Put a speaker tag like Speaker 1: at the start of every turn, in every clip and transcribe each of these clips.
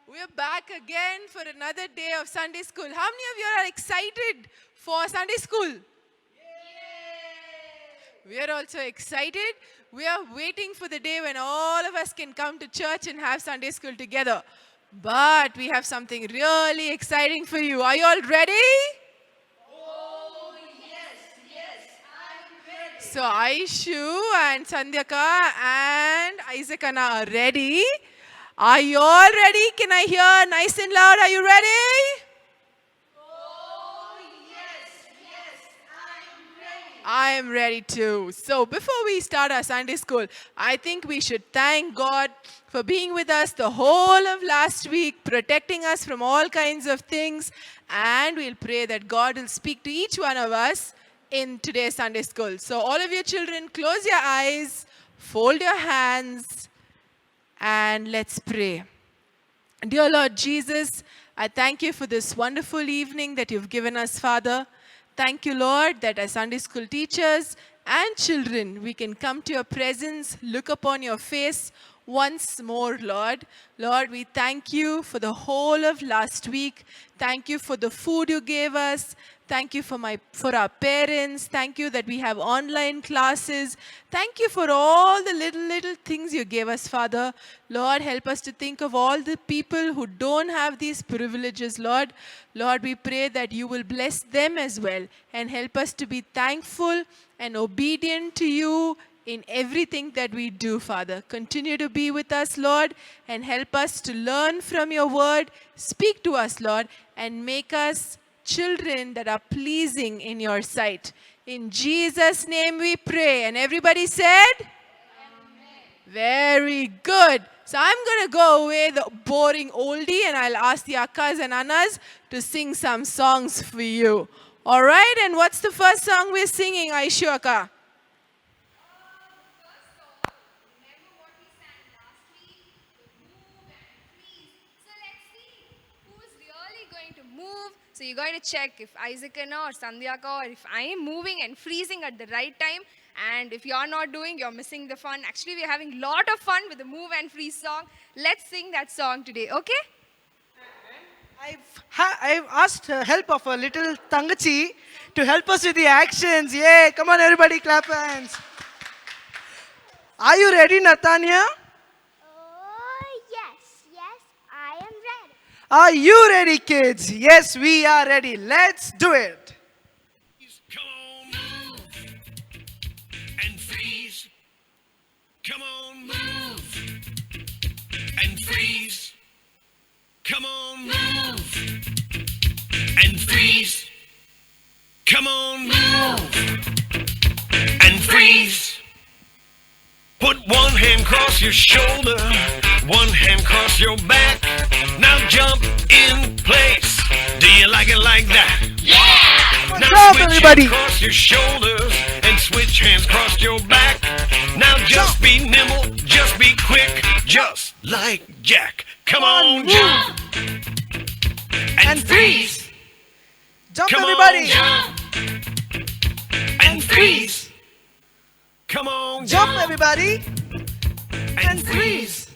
Speaker 1: We're back again for another day of Sunday school. How many of you are excited for Sunday school? We are also excited. We are waiting for the day when all of us can come to church and have Sunday school together. But we have something really exciting for you. Are you all ready? So Aishu and Sandhyaka and Isaac Anna are ready. Are you all ready? Can I hear nice and loud? Are you ready? I am ready too. So before we start our Sunday school, I think we should thank God for being with us the whole of last week, protecting us from all kinds of things. And we'll pray that God will speak to each one of us in today's Sunday school. So all of you children, close your eyes, fold your hands, and let's pray. Dear Lord Jesus, I thank you for this wonderful evening that you've given us, Father. Thank you, Lord, that as Sunday school teachers and children, we can come to your presence, look upon your face once more, Lord. Lord, we thank you for the whole of last week. Thank you for the food you gave us. Thank you for our parents. Thank you that we have online classes. Thank you for all the little things you gave us, Father. Lord, help us to think of all the people who don't have these privileges, Lord. Lord, we pray that you will bless them as well and help us to be thankful and obedient to you in everything that we do, Father. Continue to be with us, Lord, and help us to learn from your word. Speak to us, Lord, and make us children that are pleasing in your sight. In Jesus' name we pray. And everybody said? Amen. Very good. So I'm going to go away the boring oldie and I'll ask the Akkas and Annas to sing some songs for you. All right? And what's the first song we're singing, Aishu Akka?
Speaker 2: So you're going to check if Isaac or Sandhyaka or if I am moving and freezing at the right time. And if you're not doing, you're missing the fun. Actually, we're having a lot of fun with the Move and Freeze song. Let's sing that song today, okay?
Speaker 3: I've asked help of a little Tangachi to help us with the actions. Yay! Come on, everybody, clap hands. Are you ready, Nathania?
Speaker 4: Oh, yes, I am ready.
Speaker 3: Are you ready, kids? Yes, we are ready. Let's do it.
Speaker 5: Come on, move and freeze. Come on, move and freeze. Come on, move and freeze. Come on, move and freeze. Put one hand across your shoulder, one hand across your back. Now jump in place. Do you like it like that? Yeah! Now
Speaker 3: Jump,
Speaker 5: switch
Speaker 3: everybody.
Speaker 5: hands across your shoulders and switch hands across your back. Now just be nimble, just be quick, just like Jack. Come on, jump and freeze.
Speaker 3: Jump,
Speaker 5: Come
Speaker 3: everybody.
Speaker 5: on, jump and freeze. Come on,
Speaker 3: Jump, everybody.
Speaker 5: and freeze.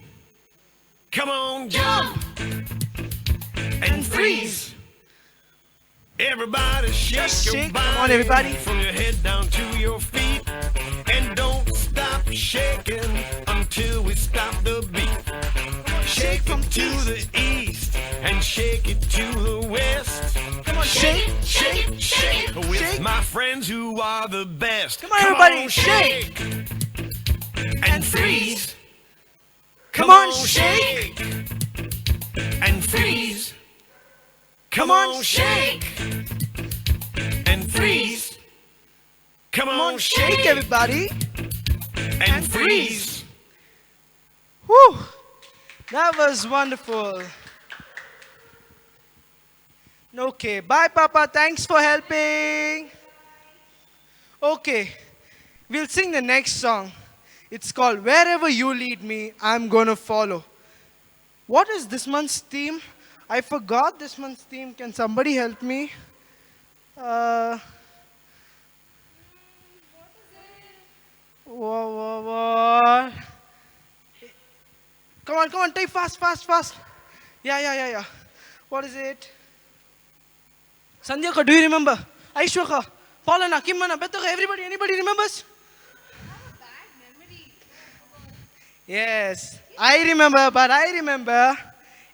Speaker 5: Come on, jump and freeze. Everybody shake
Speaker 3: Just
Speaker 5: your
Speaker 3: shake.
Speaker 5: body.
Speaker 3: Come on, everybody.
Speaker 5: From your head down to your feet. And don't stop shaking until we stop the beat. Shake it to the east and shake it to the west.
Speaker 3: Come on, shake.
Speaker 5: Shake with
Speaker 3: Shake.
Speaker 5: my friends who are the best.
Speaker 3: Come on, everybody,
Speaker 5: shake and freeze.
Speaker 3: Come on, shake.
Speaker 5: and freeze.
Speaker 3: Come on, shake.
Speaker 5: and freeze. Come
Speaker 3: Come on, shake, everybody.
Speaker 5: and freeze.
Speaker 3: Whew. That was wonderful. Okay, bye, Papa. Thanks for helping. Okay, we'll sing the next song. It's called Wherever You Lead Me, I'm Gonna Follow. What is this month's theme? I forgot this month's theme. Can somebody help me? What? Come on, type fast. Yeah. What is it? Sandhyaka, do you remember? Aishwaka, Paulana, Kimmana, Betaka, everybody, anybody remembers? Yes, I remember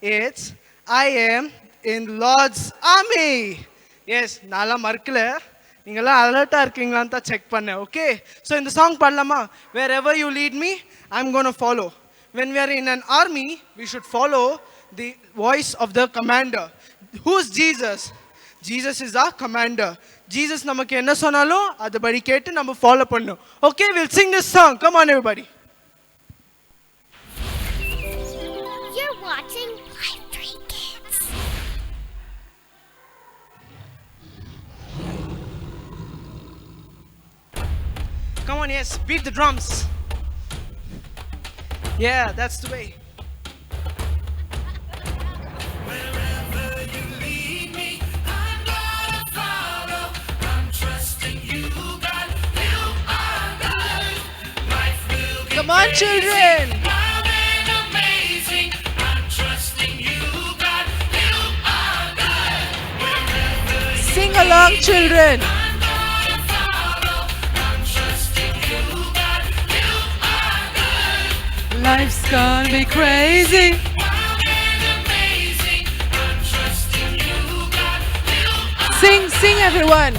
Speaker 3: it's I am in Lord's army. Yes, Nala Markle. நீங்களாம் அலர்ட்டா இருக்கீங்களான்னு தான் check பண்ணேன். Okay, so இந்த song பாடலாமா? Wherever you lead me, I'm going to follow. When we are in an army, we should follow the voice of the commander. Who's Jesus? Jesus is our commander. Jesus நமக்கு என்ன சொன்னாலும் அதுபடி கேட்டு நம்ம follow பண்ணணும். Okay, we'll sing this song. Come on everybody.
Speaker 4: You're watching Live 3 Kids.
Speaker 3: Come on, yes, beat the drums. Yeah, that's the way.
Speaker 1: Come on, children. Sing along, children. Life's gonna be crazy. Sing, everyone.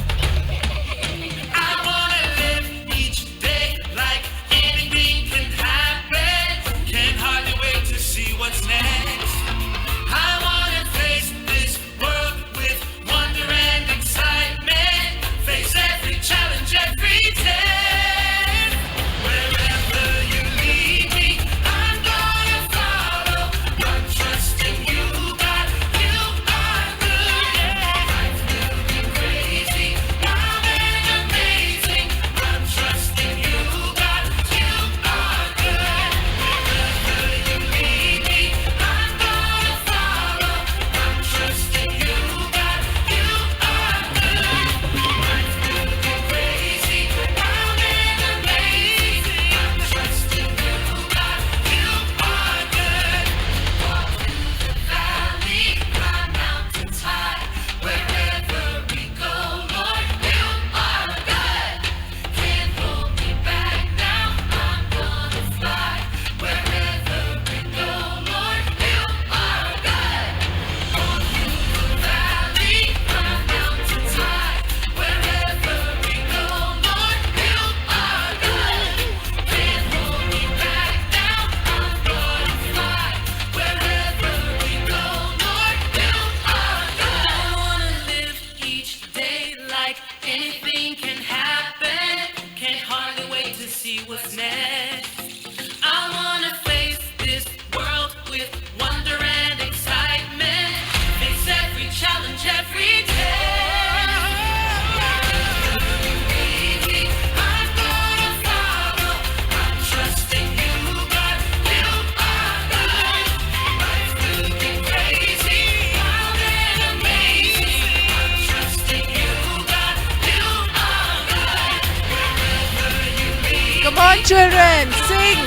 Speaker 1: Come on, children, sing.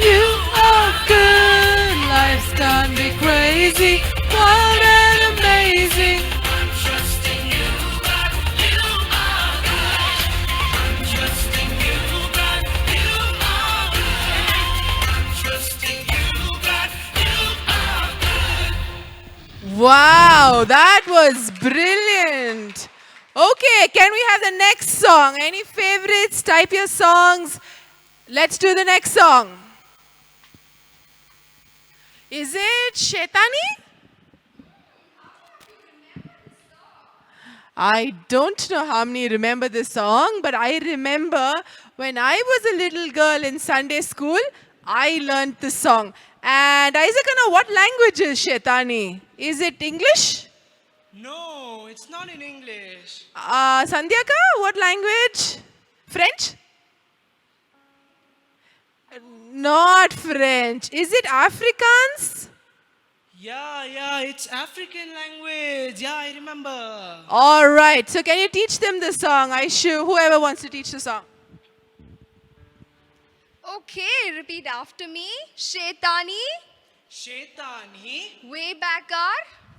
Speaker 1: You are good. Life's gonna be crazy, wild and amazing. Wow, that was brilliant. Okay, can we have the next song? Any favorites? Type your songs. Let's do the next song. Is it Shaitani? I don't know how many remember this song, but I remember when I was a little girl in Sunday school, I learned this song. And Isaac, what language is Shaitani? Is it English?
Speaker 3: No, it's not in English.
Speaker 1: Sandhyaka, what language? French? Not French. Is it Afrikaans?
Speaker 3: Yeah, it's African language. Yeah, I remember.
Speaker 1: All right. So can you teach them the song? Whoever wants to teach the song.
Speaker 2: Okay, repeat after me. Shaitani,
Speaker 3: Shaitani,
Speaker 2: way backer,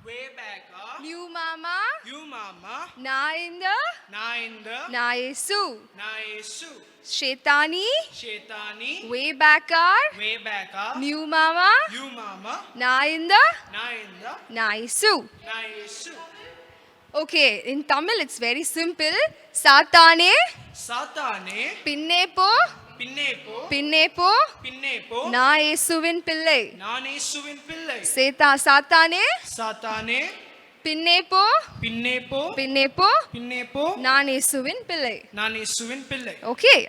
Speaker 3: way backer,
Speaker 2: new mama,
Speaker 3: you mama,
Speaker 2: na in the,
Speaker 3: nainda,
Speaker 2: na Yesu.
Speaker 3: na Yesu.
Speaker 2: Shaitani,
Speaker 3: Shaitani,
Speaker 2: way backer,
Speaker 3: way backer,
Speaker 2: new mama,
Speaker 3: you mama,
Speaker 2: na in the,
Speaker 3: nainda,
Speaker 2: na Yesu.
Speaker 3: na Yesu.
Speaker 2: Okay, in Tamil it's very simple. Satane,
Speaker 3: Satane,
Speaker 2: pinnepo,
Speaker 3: pinnepo,
Speaker 2: pinnepo,
Speaker 3: pinnepo,
Speaker 2: na Yesuvin pillai.
Speaker 3: நான் இயேசுவின் பிள்ளை.
Speaker 2: Satane,
Speaker 3: சாத்தானே,
Speaker 2: pinnepo,
Speaker 3: பின்னே போ,
Speaker 2: pinnepo,
Speaker 3: பின்னே போ,
Speaker 2: நான் Yesuvin pillai.
Speaker 3: நான் இயேசுவின் பிள்ளை.
Speaker 2: Okay.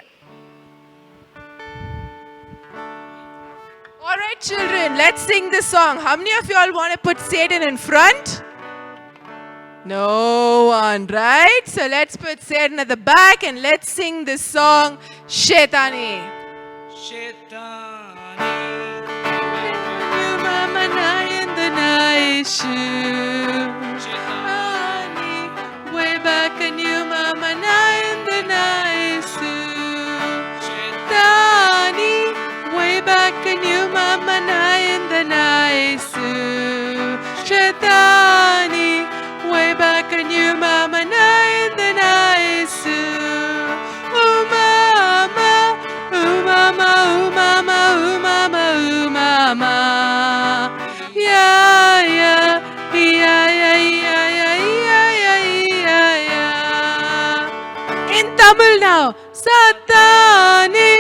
Speaker 1: All right, children, let's sing this song. How many of you all want to put Satan in front? No one, right? So let's put Satan at the back and let's sing this song, Shaitani.
Speaker 3: Shaitani,
Speaker 1: Mama Nayanda Naishu. Shaitani, way back and you, Mama Nayanda Naisu. Shaitani, way back and you, Mama Nayanda Naisu. Shaitani, way back and you, Mama Nayanda Naisu. Oh mama, oh mama, oh mama, oh mama, oh mama. Yeah, yeah, yeah, yeah, yeah, yeah, yeah, yeah, yeah. In Tamil now. Satane,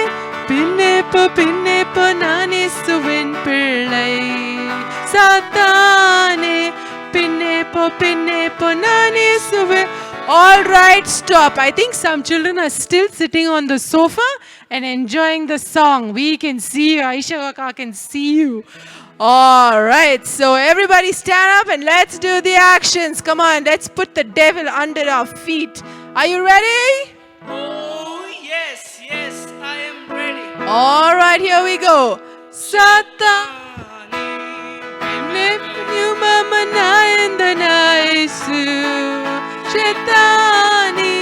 Speaker 1: pinnepo, nani suvin pillai. Satane, pinnepo, nani suvin. All right, stop. I think some children are still sitting on the sofa and enjoying the song. We can see you. Aisha Kaka can see you. All right, so everybody stand up and let's do the actions. Come on, let's put the devil under our feet. Are you ready?
Speaker 3: oh yes, yes, I am ready.
Speaker 1: All right, here we go. Satan. You mama nayanda naisu. Shaitani,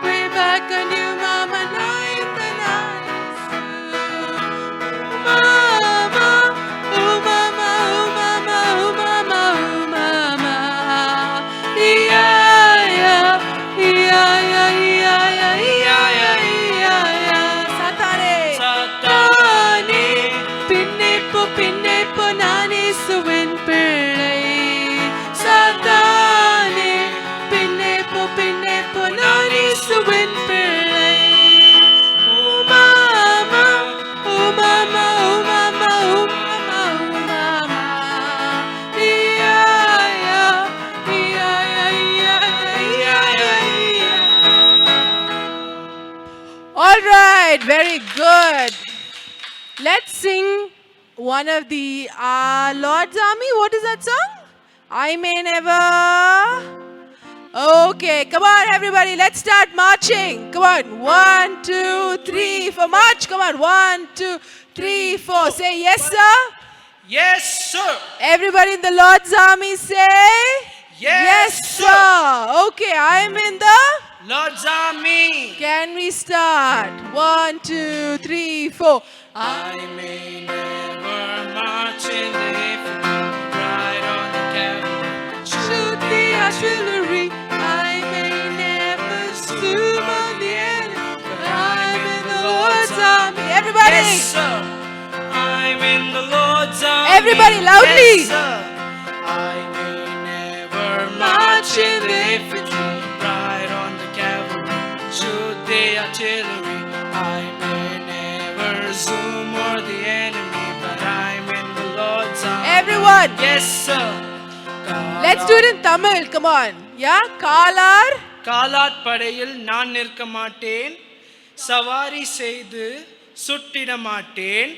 Speaker 1: way back on you mama nayanda naisu. Mama, oh mama, oh mama, oh mama, oh mama. Yeah, yeah, yeah, yeah, yeah, yeah, yeah, yeah, yeah. Satane. Satane, pinnepo, nani suvin pillai. Satane, pinnepo, nani suvin pillai. Oh mama, oh mama, oh mama, oh mama, oh mama. Yeah, yeah, yeah, yeah, yeah, yeah, yeah. All right, very good. Let's sing one of the Lord's Army. What is that song? I may never. Okay, come on, everybody. Let's start marching. Come on. 1, 2, 3, 4. March. Come on. 1, 2, 3, 4. Say yes, sir.
Speaker 3: Yes, sir.
Speaker 1: Everybody in the Lord's Army say
Speaker 3: Yes,
Speaker 1: sir. Okay, I am in the.
Speaker 3: Lord's Army.
Speaker 1: Can we start? 1, 2, 3, 4.
Speaker 3: I may never march in the infantry, ride on the cavalry,
Speaker 1: Shoot the artillery. I may never swoop on the enemy, but I'm in the Lord's army. Everybody,
Speaker 3: Yes, sir. I'm in the Lord's army.
Speaker 1: Everybody, loudly.
Speaker 3: Yes, sir. I may never march in the infantry, ride on the cavalry, shoot the artillery. I may never zoom or the enemy, but I'm in the Lord's army.
Speaker 1: everyone,
Speaker 3: Yes, sir.
Speaker 1: let's do it in Tamil. Come on. Yeah, Kalar.
Speaker 3: காலாட் படையில் நான் நிற்க மாட்டேன், சவாரி செய்து சுட்டிட மாட்டேன்,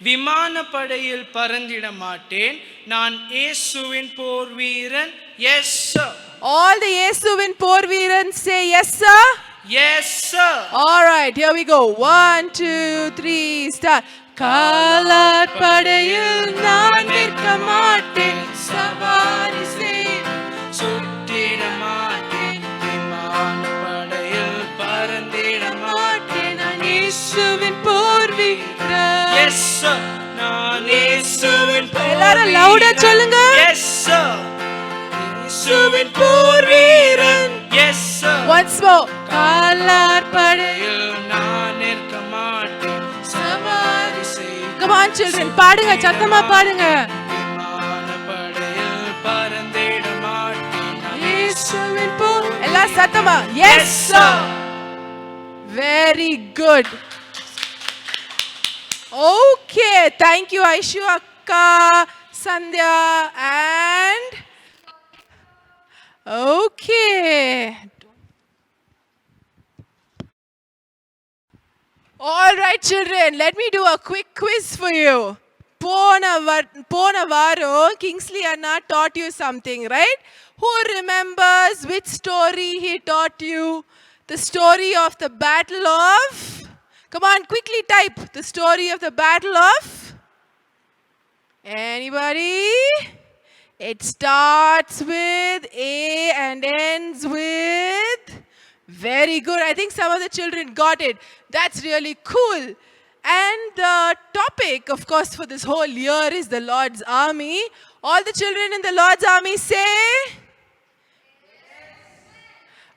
Speaker 3: விமான படையில் பறந்திட மாட்டேன், நான் இயேசுவின் போர் வீரன். Yes sir.
Speaker 1: All the Yesuvin Porviran say yes, sir.
Speaker 3: Yes sir.
Speaker 1: All right, here we go. 1, 2, 3, start. காலாட் படையில் நான் நிற்க மாட்டேன், சவாரி செய்து
Speaker 3: சுட்டிட மாட்டேன், விமான படையில் பறந்திட மாட்டேன்,
Speaker 1: நான் இயேசுவின் போர் வீரன்.
Speaker 3: Yes, sir. நான் இயேசுவின்
Speaker 1: எல்லாரும் louder சொல்லுங்க.
Speaker 3: Yes, sir. இயேசுவின் போர் வீரன். Yes, sir.
Speaker 1: Once more. காலார் படையில்
Speaker 3: நான் நிற்க மாட்டேன். சவாரி செய்து
Speaker 1: Come on children, பாடுங்க, சத்தமா பாடுங்க.
Speaker 3: விமானப்படையில் பறந்திட மாட்டேன்.
Speaker 1: இயேசுவின் போர். எல்லாம் சத்தமா. Yes sir. Very good. Okay, thank you Aishu akka, Sandhya and okay. All right children, let me do a quick quiz for you. Pona varam Kingsley Anna taught you something, right? Who remembers which story he taught you? The story of the battle of... Come on, quickly type the story of the battle of... Anybody? It starts with A and ends with... Very good. I think some of the children got it. That's really cool. And the topic, of course, for this whole year is the Lord's Army. All the children in the Lord's Army say...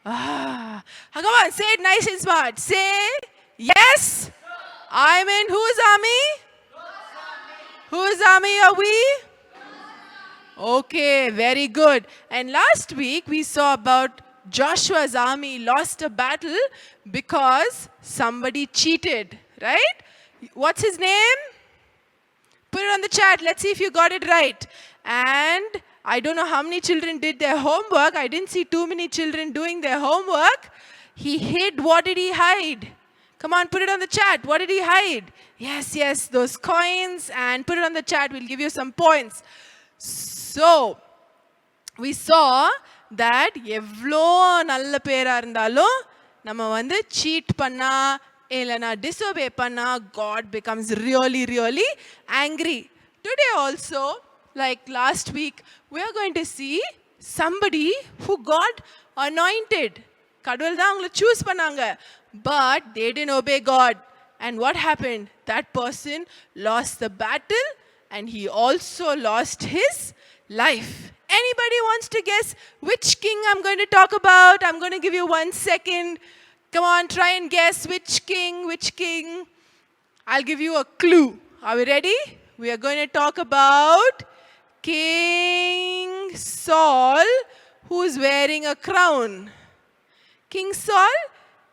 Speaker 1: Ah, come on, say it nice and smart. Say, yes, I'm in whose army? Whose army are we? Okay, very good. And last week we saw about Joshua's army lost a battle because somebody cheated, right? What's his name? Put it on the chat. Let's see if you got it right. And I don't know how many children did their homework. I didn't see too many children doing their homework. He hid. What did he hide? Come on, put it on the chat. What did he hide? Yes, those coins. And put it on the chat. We'll give you some points. So, we saw that எவ்வளோ நல்ல பேரா இருந்தாலும் நம்ம வந்து cheat பண்ணா இல்லைனா disobey பண்ணா God becomes really angry. Today also, like last week, we are going to see somebody who got anointed. கடவுள் தான் அவங்களை choose பண்ணாங்க. But they didn't obey God. And what happened? That person lost the battle and he also lost his life. Anybody wants to guess which king I'm going to talk about? I'm going to give you 1 second. Come on, try and guess which king. I'll give you a clue. Are we ready? We are going to talk about King Saul, who's wearing a crown. King Saul,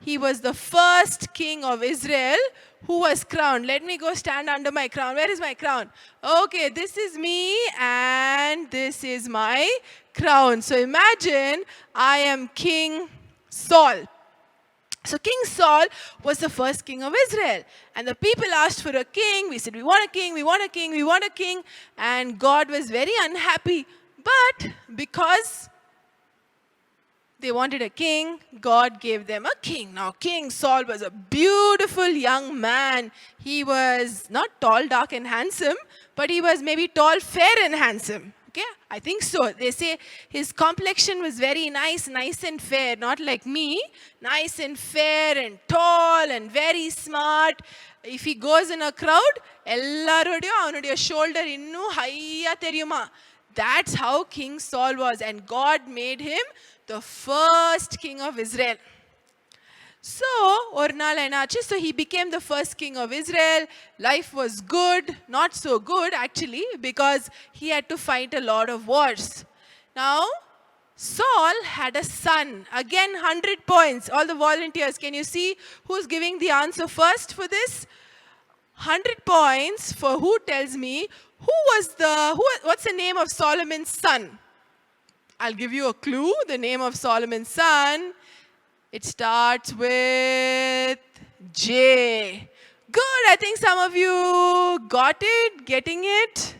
Speaker 1: he was the first king of Israel who was crowned. Let me go stand under my crown. Where is my crown? Okay, this is me and this is my crown. So imagine I am King Saul. So King Saul was the first king of Israel. And the people asked for a king. We said, we want a king, we want a king, we want a king. And God was very unhappy. But because they wanted a king, God gave them a king. Now, King Saul was a beautiful young man. He was not tall, dark, and handsome, but he was maybe tall, fair, and handsome. Okay, I think so. They say his complexion was very nice and fair, not like me. Nice and fair and tall and very smart. If he goes in a crowd, ellarodiyum avanudiya shoulder innu high-a theriyuma. That's how King Saul was, and God made him the first king of Israel. So, ஒரு நாள் என்னாச்சு? So he became the first king of Israel. Life was good, not so good actually, because he had to fight a lot of wars. Now, Saul had a son. Again, 100 points. All the volunteers, can you see who's giving the answer first for this? 100 points for who tells me what's the name of Solomon's son? I'll give you a clue. The name of Solomon's son. It starts with J. Good. I think some of you got it, getting it.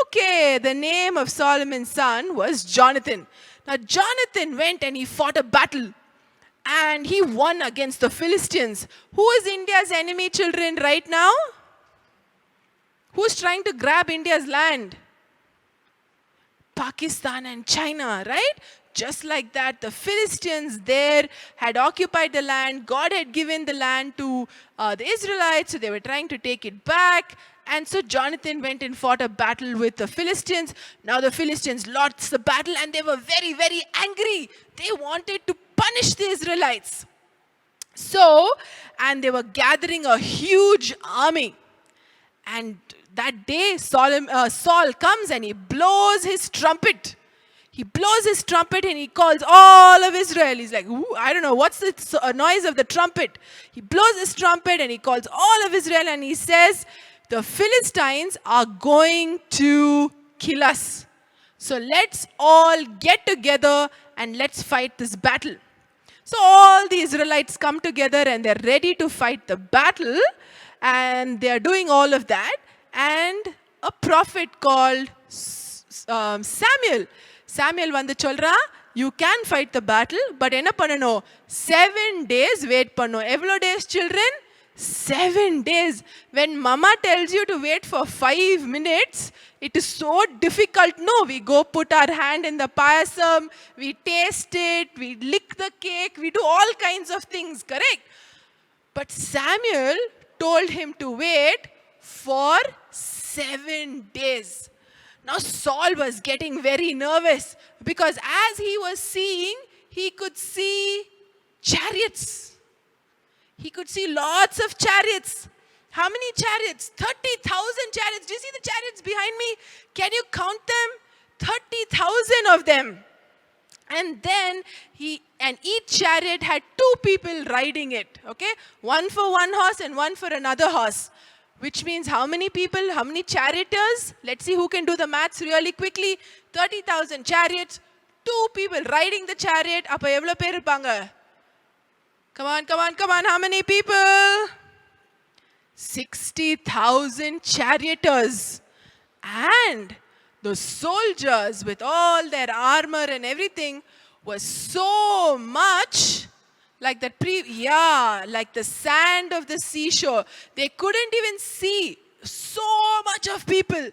Speaker 1: Okay. The name of Solomon's son was Jonathan. Now, Jonathan went and he fought a battle. And he won against the Philistines. Who is India's enemy, children, right now? Who's trying to grab India's land? Pakistan and China, right? just like that, the Philistines there had occupied the land. God had given the land to the Israelites, so they were trying to take it back. And so Jonathan went and fought a battle with the Philistines. Now the Philistines lost the battle and they were very, very angry. They wanted to punish the Israelites. So, and they were gathering a huge army. And that day, Saul comes and he blows his trumpet. He blows his trumpet and he calls all of Israel. He's like, ooh, I don't know, what's the noise of the trumpet? He blows his trumpet and he calls all of Israel and he says, the Philistines are going to kill us. So let's all get together and let's fight this battle. So all the Israelites come together and they're ready to fight the battle. And they're doing all of that. And a prophet called Samuel. Samuel வந்து சொல்றா, you can fight the battle, but என்ன பண்ணணும்? 7 days wait பண்ணணும். எவ்வளோ days, children? 7 days. When mama tells you to wait for 5 minutes, it is so difficult. No, we go put our hand in the payasam, we taste it, we lick the cake, we do all kinds of things, correct? But Samuel told him to wait for 7 days. Now Saul was getting very nervous because as he was seeing, he could see chariots. He could see lots of chariots. How many chariots? 30,000 chariots. Do you see the chariots behind me? Can you count them? 30,000 of them. And then each chariot had 2 people riding it. Okay? One for one horse and one for another horse. Which means how many people, how many charioteers? Let's see who can do the maths really quickly. 30,000 chariots, 2 people riding the chariot. அப்ப எவ்வளவு பேர் இருப்பாங்க? Come on, come on, come on. How many people? 60,000 charioteers. And the soldiers with all their armor and everything was so much like that like the sand of the seashore. They couldn't even see so much of people.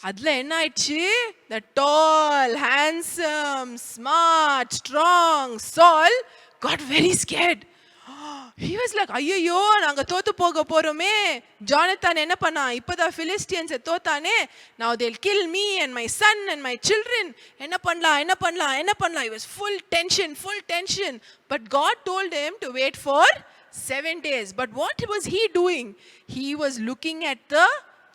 Speaker 1: Adla enna aichu? The tall, handsome, smart, strong Saul got very scared. He was like, ஐயோ நாங்க தோத்து போக போறோமே. Jonathan என்ன பண்ணா? இப்பதான் Philistines தோத்தானே. Now they'll kill me and my son and my children. என்ன பண்ணலாம்? He was full tension. But God told him to wait for 7 days. But what was he doing? He was looking at the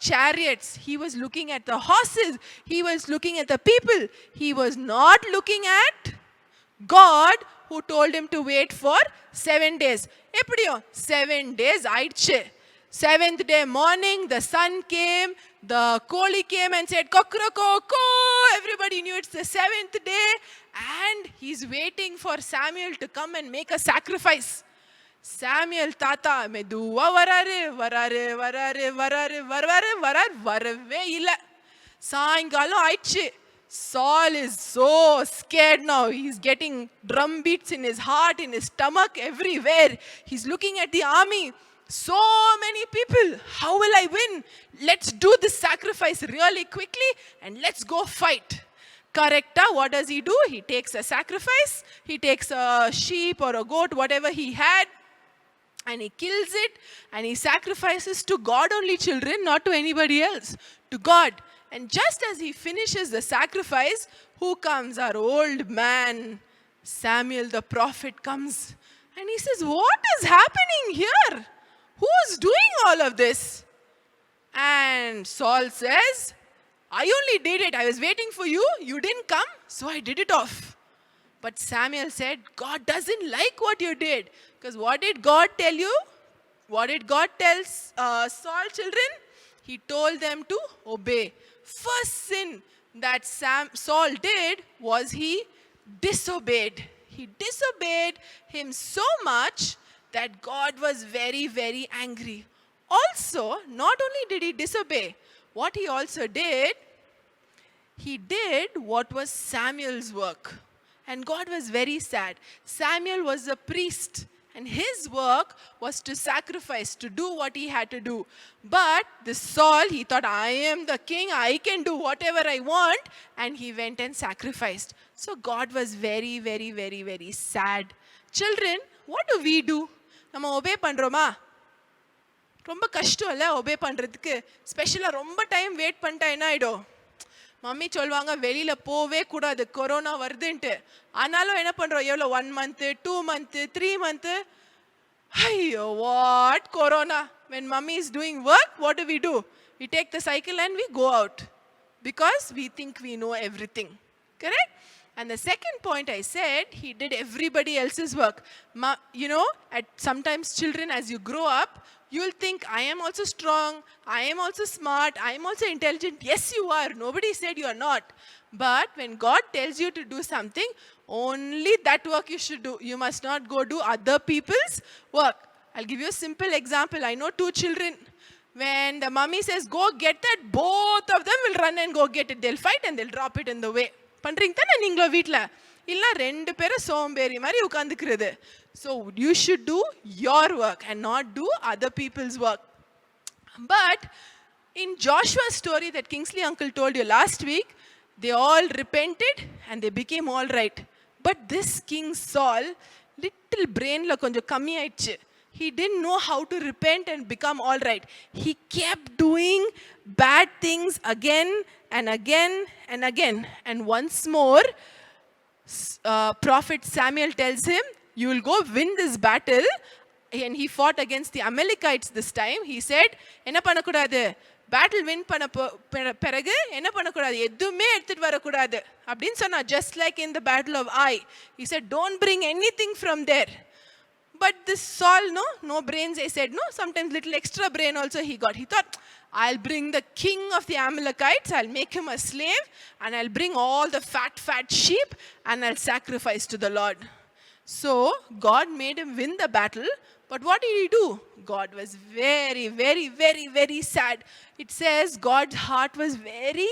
Speaker 1: chariots. He was looking at the horses. He was looking at the people. He was not looking at God, who told him to wait for 7 days. எப்படியோ 7 days ஆயிடுச்சு. 7th day morning, the sun came, the koli came and said, kokroko. Everybody knew it's the 7th day. And he's waiting for Samuel to come and make a sacrifice. Samuel தாத்தா மெதுவா வரவே இல்லை. சாயங்காலம் ஆயிடுச்சு. Saul is so scared now. He's getting drum beats in his heart, in his stomach, everywhere. He's looking at the army. So many people. How will I win? Let's do this sacrifice really quickly and let's go fight. Correcta, what does he do? He takes a sacrifice. He takes a sheep or a goat, whatever he had, and he kills it and he sacrifices to God only, children, not to anybody else. To God. And just as he finishes the sacrifice, who comes? Our old man, Samuel the prophet comes. And he says, what is happening here? Who's doing all of this? And Saul says, I only did it. I was waiting for you. You didn't come, so I did it off. But Samuel said, God doesn't like what you did. Because what did God tell you? What did God tell Saul, children? He told them to obey. First sin that Saul did was he disobeyed. He disobeyed him so much that God was very, very angry. Also, not only did he disobey, what he also did, he did what was Samuel's work. And God was very sad. Samuel was a priest and his work was to sacrifice, to do what he had to do. But this Saul, he thought, I am the king, I can do whatever I want, and he went and sacrificed. So God was very, very, very, very sad. Children, what do? நம்ம obey பண்றோமா? ரொம்ப கஷ்டம் இல்லை obey பண்ணுறதுக்கு. ஸ்பெஷலாக ரொம்ப time wait பண்ணிட்டா என்ன ஆகிடும்? மம்மி சொல்லுவாங்க வெளியில் போவே கூடாது கொரோனா வருதுன்ட்டு. ஆனாலும் என்ன பண்ணுறோம்? எவ்வளோ 1 month, 2 month, 3 month? ஐயோ what corona. When mummy is doing work, what do? We take the cycle and we go out because we think we know everything. Correct? And the second point I said, he did everybody else's work. You know, at sometimes children, as you grow up, you'll think, I am also strong, I am also smart, I am also intelligent. Yes, you are. Nobody said you are not. But when God tells you to do something, only that work you should do. You must not go do other people's work. I'll give you a simple example. I know 2 children. When the mummy says, go get that, both of them will run and go get it. They'll fight and they'll drop it in the way. பண்றீங்க தானே நீங்களோ வீட்டில்? இல்லை 2 பேரும் சோம்பேறி மாதிரி உட்காந்துக்கிறது. So you should do your work and not do other people's work. But in Joshua's story that Kingsley uncle told you last week, they all repented and they became all right. But this King Saul, little brainல கொஞ்சம் கம்மி ஆயிடுச்சு. He didn't know how to repent and become all right. He kept doing bad things again and again and again. And once more, prophet Samuel tells him, you will go win this battle. And he fought against the Amalekites this time. He said, என்ன பண்ணக்கூடாது? Battle win பண்ண பிறகு என்ன பண்ணக்கூடாது? எதுவுமே எடுத்துட்டு வரக்கூடாது அப்படின்னு சொன்னா. Just like in the battle of Ai, he said, don't bring anything from there. But this Saul, no brains, I said, no, sometimes little extra brain also he got. He thought, I'll bring the king of the Amalekites, I'll make him a slave, and I'll bring all the fat sheep, and I'll sacrifice to the Lord. So, God made him win the battle, but what did he do? God was very, very, very, very sad. It says God's heart was very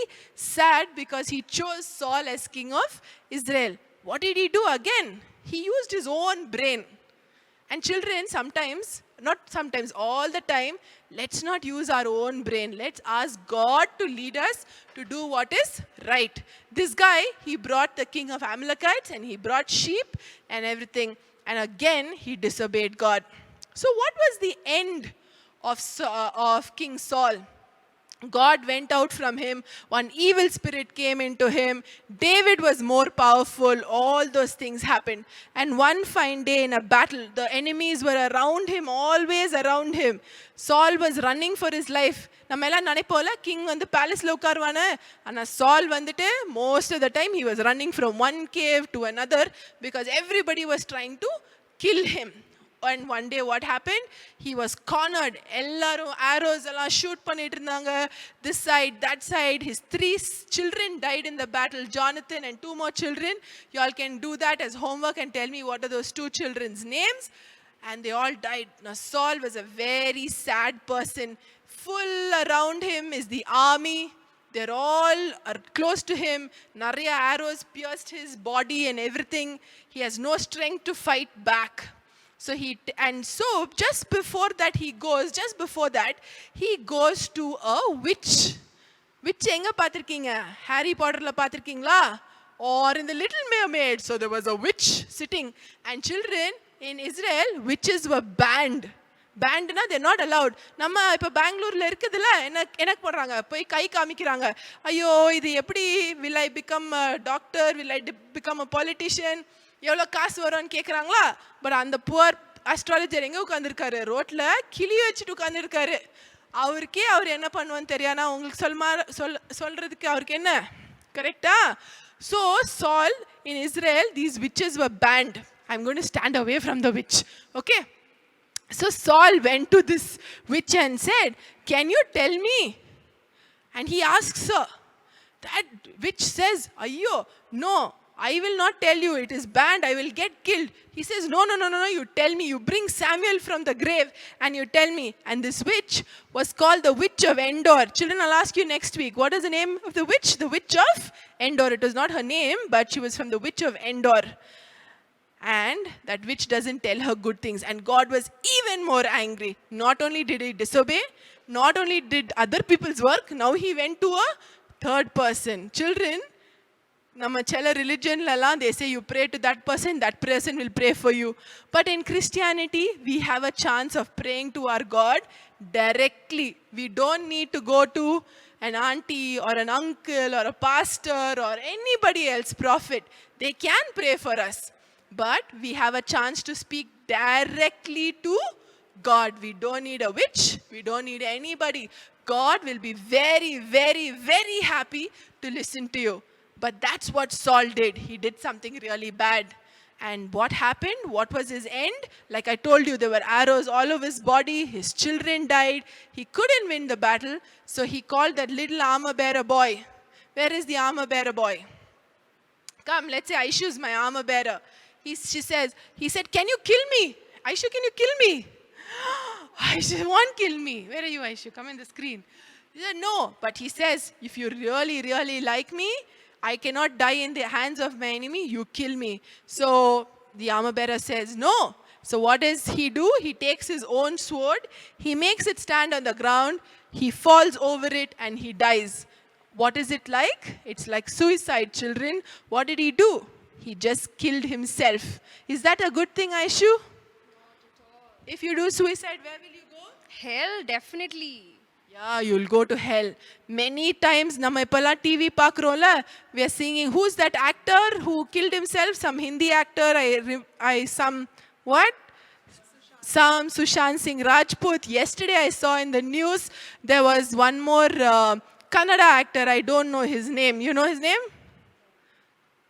Speaker 1: sad because he chose Saul as king of Israel. What did he do again? He used his own brain. And children, sometimes, not sometimes, all the time, let's not use our own brain. Let's ask God to lead us to do what is right. This guy, he brought the king of Amalekites and he brought sheep and everything. And again, he disobeyed God. So what was the end of King Saul? God went out from him. One evil spirit came into him. David was more powerful. All those things happened. And one fine day in a battle, the enemies were around him, always around him. Saul was running for his life. நம்ம எல்லாம் நினைப்போல king வந்து பேலஸ்ல உட்காருவானே. ஆனால் சால் வந்துட்டு most of the time he was running from one cave to another because everybody was trying to kill him. And one day what happened? He was cornered. எல்லாரும் arrows எல்லாம் shoot பண்ணிட்டு இருந்தாங்க. This side, that side. His 3 children died in the battle. Jonathan and 2 more children. You all can do that as homework and tell me what are those 2 children's names. And they all died. Now Saul was a very sad person. Full around him is the army. They're all close to him. Nariya arrows pierced his body and everything. He has no strength to fight back. So just before that he goes to a witch. Witch எங்க பாத்திருக்கீங்க? Harry Potterல பாத்திருக்கீங்களா? Or in the Little Mermaid. So there was a witch sitting. And children in Israel, witches were banned. Bannedனா they're not allowed. நம்ம இப்போ பெங்களூர்ல இருக்குதுல என்ன போடுறாங்க? போய் கை காமிக்கிறாங்க. ஐயோ இது எப்படி will I become a doctor? Will I become a politician? எவ்வளோ காசு வரும்னு கேட்குறாங்களா? பட் அந்த புவர் அஸ்ட்ராலஜர் எங்கே உட்காந்துருக்காரு? ரோட்டில் கிளி வச்சுட்டு உட்காந்துருக்காரு. அவருக்கே அவர் என்ன பண்ணுவான்னு தெரியானா உங்களுக்கு சொல்கிறதுக்கு அவருக்கு என்ன கரெக்டா? So Saul in Israel, these witches were banned. I'm going to stand away from the witch. Okay? So Saul went to this witch and said, can you tell me? And he asks her. That witch says, ayyo, no. I will not tell you, it is banned, I will get killed. He says, no, you tell me, you bring Samuel from the grave and you tell me. And this witch was called the witch of Endor. Children, I'll ask you next week, what is the name of the witch? The witch of Endor. It was not her name, but she was from the witch of Endor. And that witch doesn't tell her good things. And God was even more angry. Not only did he disobey, not only did other people's work, now he went to a third person. Children, நம்ம சில ரிலிஜன்லலாம் they say you pray to that person will pray for you. But in Christianity, we have a chance of praying to our God directly. We don't need to go to an auntie or an uncle or a pastor or anybody else, prophet. They can pray for us. But we have a chance to speak directly to God. We don't need a witch. We don't need anybody. God will be very, very, very happy to listen to you. But that's what Saul did. He did something really bad. And what happened? What was his end? Like I told you, there were arrows all over his body. His children died. He couldn't win the battle. So he called that little armor bearer boy. Where is the armor bearer boy? Come, let's say Aishu is my armor bearer. He said, can you kill me? Aishu, can you kill me? Aishu won't kill me. Where are you, Aishu? Come in the screen. He said, no. But he says, if you really, really like me, I cannot die in the hands of my enemy. You kill me. So the armor bearer says, no. So what does he do? He takes his own sword. He makes it stand on the ground. He falls over it and he dies. What is it like? It's like suicide, children. What did he do? He just killed himself. Is that a good thing, Aishu? If you do suicide, where will you go?
Speaker 2: Hell, definitely.
Speaker 1: Yeah, you'll go to hell. Many times, நம்ம இப்பலாம் TV பார்க்குறோம்ல, we are singing, who's that actor who killed himself? Some Hindi actor, some Sushant Singh Rajput. Yesterday I saw in the news, there was one more Kannada actor, I don't know his name. You know his name?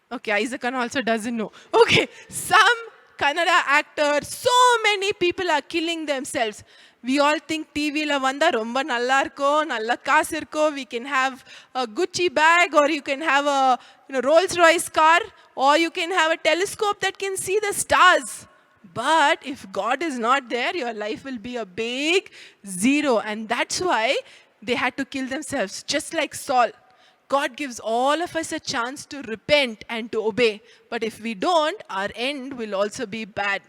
Speaker 1: Okay, Isaac also doesn't know. Okay, some Kannada actor, so many people are killing themselves. We all think TV la vanda romba nalla irko, nalla kaas irko, we can have a Gucci bag or you can have a Rolls Royce car or you can have a telescope that can see the stars. But if God is not there, your life will be a big zero. And that's why they had to kill themselves, just like Saul. God gives all of us a chance to repent and to obey. But if we don't, our end will also be bad.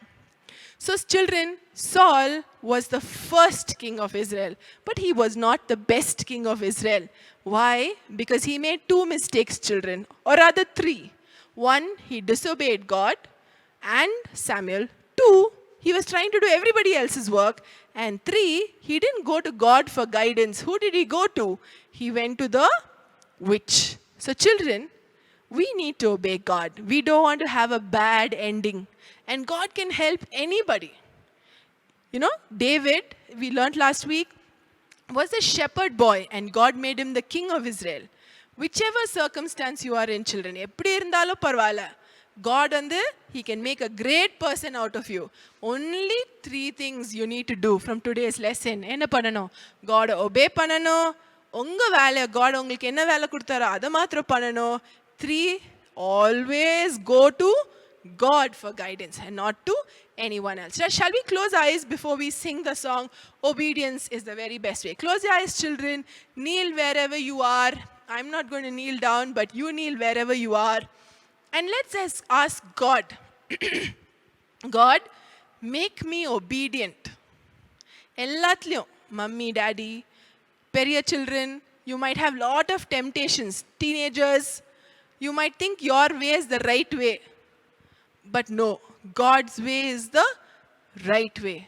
Speaker 1: So children, Saul was the first king of Israel, but he was not the best king of Israel. Why? Because he made two mistakes, children, or rather three. One, he disobeyed God and Samuel. Two, he was trying to do everybody else's work. And three, he didn't go to God for guidance. Who did he go to? He went to the witch. So children, we need to obey God. We don't want to have a bad ending. And God can help anybody. You know, David, we learned last week, was a shepherd boy and God made him the king of Israel. Whichever circumstance you are in, children, eppadi irundalo parvala, God he can make a great person out of you. Only three things you need to do from today's lesson. Enna pananum? God obey pananum. உங்க வேலை God உங்களுக்கு என்ன வேலை கொடுத்தாரோ அதை மாத்திரம் பண்ணணும். Three, always go to God for guidance and not to anyone else. Now, shall we close our eyes before we sing the song? Obedience is the very best way. Close your eyes, children. Kneel wherever you are. I'm not going to kneel down, but you kneel wherever you are. And let's ask God, God, make me obedient. எல்லாத்துலயும், mummy, daddy, பெரிய children, you might have lot of temptations. Teenagers, you might think your way is the right way. But no, God's way is the right way.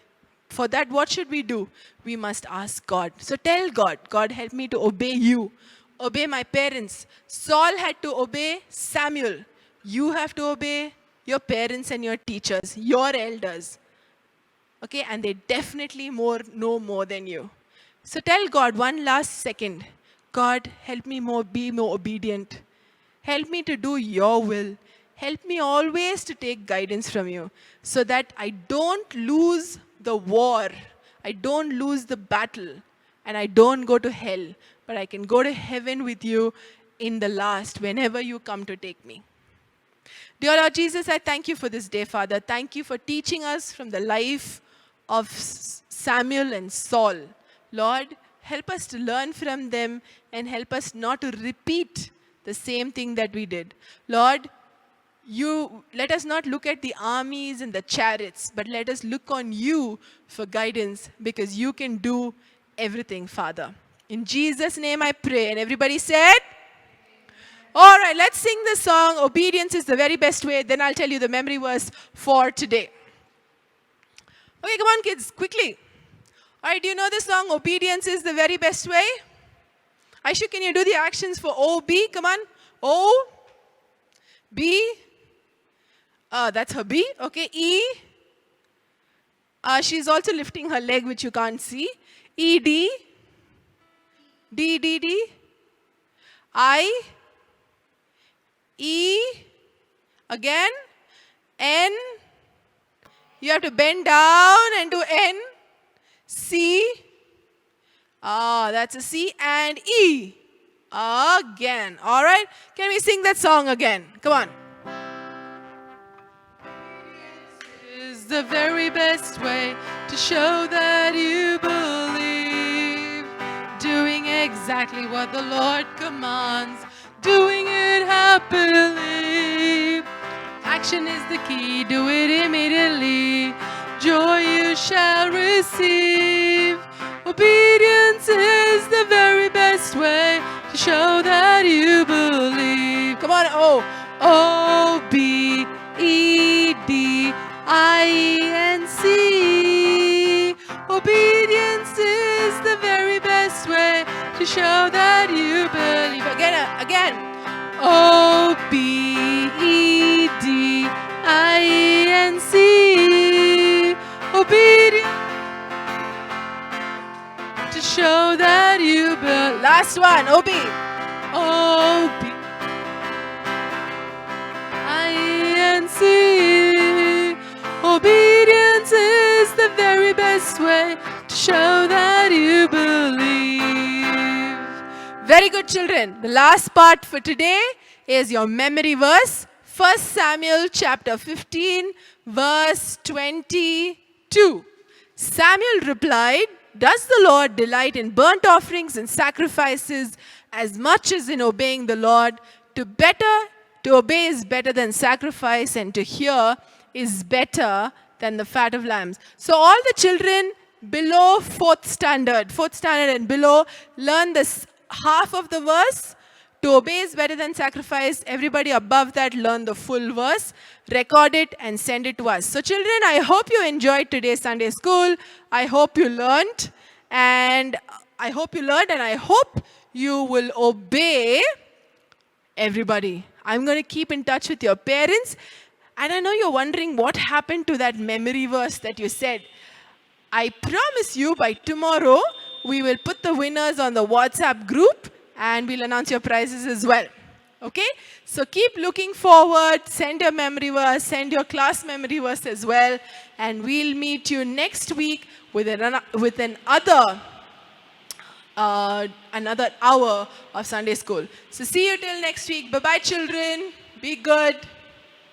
Speaker 1: For that, what should we do? We must ask God. So tell God, God, help me to obey you. Obey my parents. Saul had to obey Samuel. You have to obey your parents and your teachers, your elders. Okay, and they definitely know more than you. So tell God one last second, God, help me be more obedient. Help me to do your will. Help me always to take guidance from you so that I don't lose the war. I don't lose the battle and I don't go to hell, but I can go to heaven with you in the last whenever you come to take me. Dear Lord Jesus, I thank you for this day, Father. Thank you for teaching us from the life of Samuel and Saul. Lord, help us to learn from them and help us not to repeat the same thing that we did. Lord, let us not look at the armies and the chariots, but let us look on you for guidance, because you can do everything, Father. In Jesus' name I pray. And everybody said? All right, let's sing the song, Obedience is the Very Best Way. Then I'll tell you the memory verse for today. Okay, come on, kids, quickly. All right, do you know the song, Obedience is the Very Best Way? Aishu, can you do the actions for O, B? Come on. O, B. That's her B. Okay, E. She's also lifting her leg, which you can't see. E, D. D, D, D. I. E. Again. N. You have to bend down and do N. C. That's a C. And E. Again. All right? Can we sing that song again? Come on. Is the very best way to show that you believe. Doing exactly what the Lord commands. Doing it happily. Action is the key. Do it immediately. Joy you shall receive. Obedience is the very best way to show that you believe. Come on, O. O, B, E, D, I, N, C. Obedience is the very best way to show that you believe. Again. O, B, E, D, I, N, C. Obedience to show that you believe. Last one, O, B. O, B, I, N, C. Obedience is the very best way to show that you believe. Very good, children. The last part for today is your memory verse. 1 Samuel chapter 15, verse 22. Samuel replied, "Does the Lord delight in burnt offerings and sacrifices as much as in obeying the Lord? To obey is better than sacrifice, and to hear is better than the fat of lambs." So all the children below fourth standard and below, learn this half of the verse. To obey is better than sacrifice. Everybody above that, learn the full verse, record it, and send it to us. So children, I hope you enjoyed today's Sunday school. I hope you learned, and I hope you will obey everybody. I'm going to keep in touch with your parents. And I know you're wondering what happened to that memory verse that you said. I promise you by tomorrow, we will put the winners on the WhatsApp group and we'll announce your prizes as well. Okay? So keep looking forward. Send your memory verse. Send your class memory verse as well. And we'll meet you next week with another hour of Sunday school. So see you till next week. Bye-bye, children. Be good.